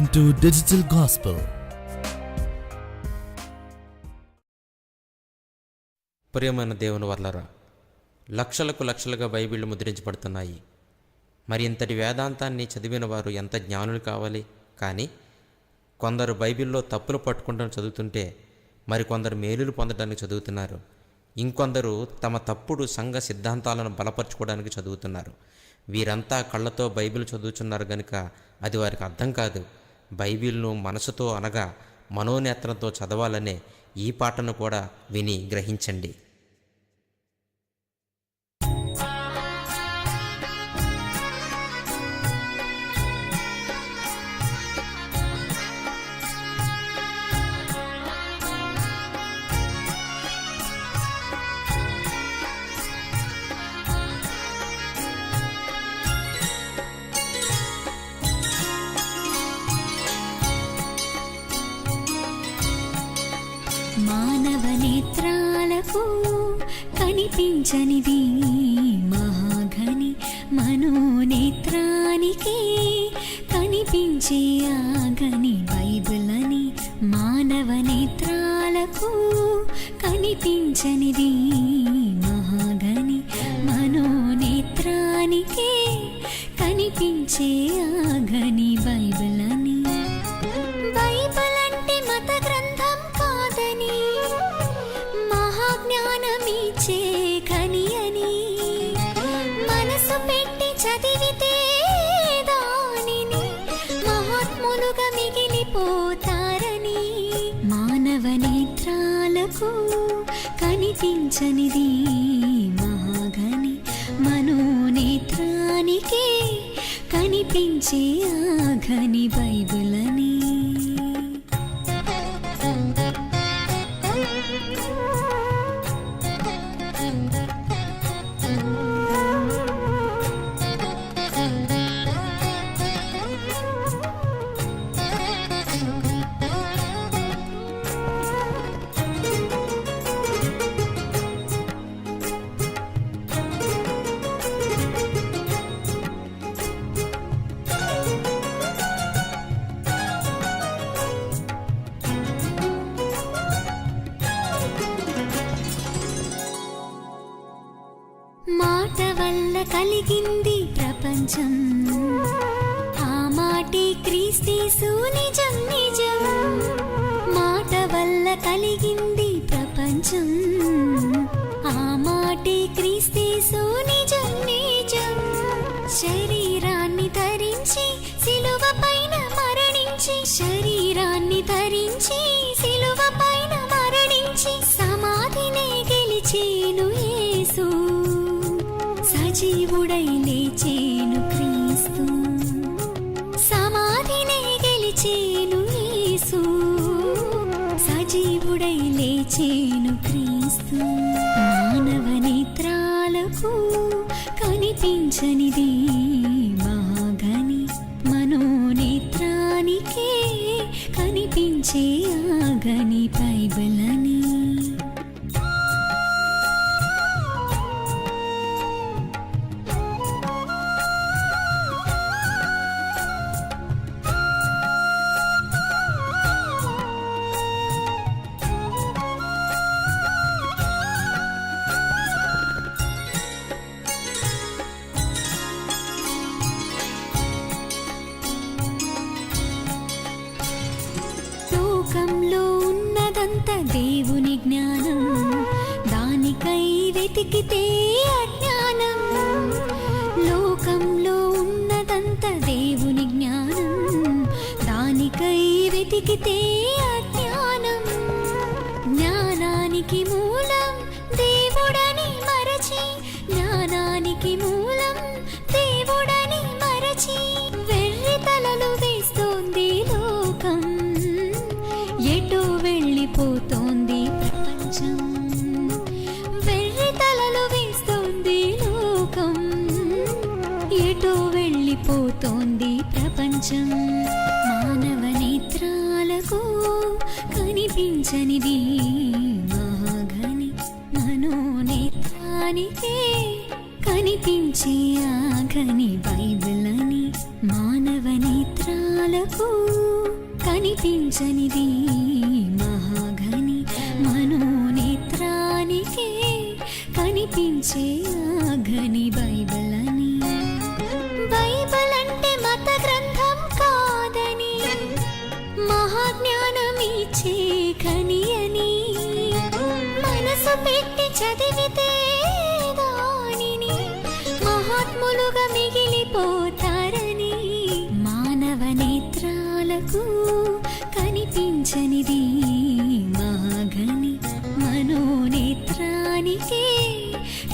Welcome to Digital Gospel. ప్రియమైన దేవుని వర్లరా, లక్షలకు లక్షలుగా బైబిళ్ళు ముద్రించబడుతున్నాయి. మరి ఇంతటి వేదాంతాన్ని చదివిన వారు ఎంత జ్ఞానులు కావాలి. కానీ కొందరు బైబిల్లో తప్పులు పట్టుకుంటాను చదువుతుంటే మరికొందరు మేలులు పొందడానికి చదువుతున్నారు. ఇంకొందరు తమ తప్పుడు సంఘ సిద్ధాంతాలను బలపరచుకోవడానికి చదువుతున్నారు. వీరంతా కళ్ళతో బైబిల్ చదువుతున్నారు గనుక అది వారికి అర్థం కాదు. బైబిల్ను మనసుతో అనగా మనోనేత్రంతో చదవాలనే ఈ పాటను కూడా విని గ్రహించండి. మానవ నేత్రాలకు కనిపించనిది మహాఘని, మనోనేత్రానికి కనిపించే ఆగని బైబిల్ అని. మానవ నేత్రాలకు కనిపించనిది మహాఘని, మనోనేత్రానికి కనిపించే ఆగని బైబిల్ అని. బైబిల్ అంటే మత గ్రంథం కాదని, మహాజ్ఞానమిచ్చే ఖని అని. మనసు పెట్టి చదివితే దానిని మహాత్ములుగా మిగిలిపోతారని. మానవ నేత్రాలకు కనిపించనిది మహాఘని, మనోనేత్రానికి కనిపించే ఆఘని బైబిల్ అని. మాట వల్ల కలిగింది ప్రపంచం, ఆ మాటే క్రీస్తు నిజం నిజం. మాట వల్ల కలిగింది ప్రపంచం, ఆ మాటే క్రీస్తు నిజం నిజం. శరీరాన్ని ధరించి సిలువ పైన మరణించి, శరీరాన్ని ధరించి సిలువ పైన మరణించి సమాధినే గెలిచేను యేసు, సజీవుడై లేచేను క్రీస్తు. సమాధినే గెలిచేను యేసు, సజీవుడై లేచేను క్రీస్తు. మానవ నేత్రాలకు కనిపించనిది మహాఘని, మనోనేత్రానికే కనిపించే ఆగని బైబిల్ అని. లోకంలో ఉన్నదంతా దేవుని జ్ఞానం, దానికై వెతికితే అజ్ఞానం. లోకంలో ఉన్నదంతా దేవుని జ్ఞానం, దానికై వెతికితే అజ్ఞానం. జ్ఞానానికి మూలం దేవుడని మరచి, జ్ఞానానికి మూలం దేవుడని మరచి వెర్రి తలలు వేస్తోంది లోకం. ఎటో వెళ్ళిపోతోంది ప్రపంచం, వెర్రి తలలు వేస్తోంది లోకం. ఎటో వెళ్ళిపోతోంది ప్రపంచం. మానవ నేత్రాలకు కనిపించనిది మహాఘని, మనోనేత్రానికే కనిపించే ఆగని బైబిల్ అని. మానవ నేత్ర నేత్రాలకు కనిపించనిది మహాఘని మనోనేత్రానికే కనిపించే ఆ ఘని బైబిల్ అని. బైబిల్ అంటే మత గ్రంథం కాదని, మహాజ్ఞానమిచ్చే ఖని అని. మనసు పెట్టి చదివితే దానిని మహాత్ములుగా మిగిలిపోతారని. మానవ నేత్రాలకు కనిపించనిది మహాఘని మనోనేత్రానికే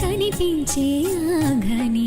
కనిపించే ఆ ఘని.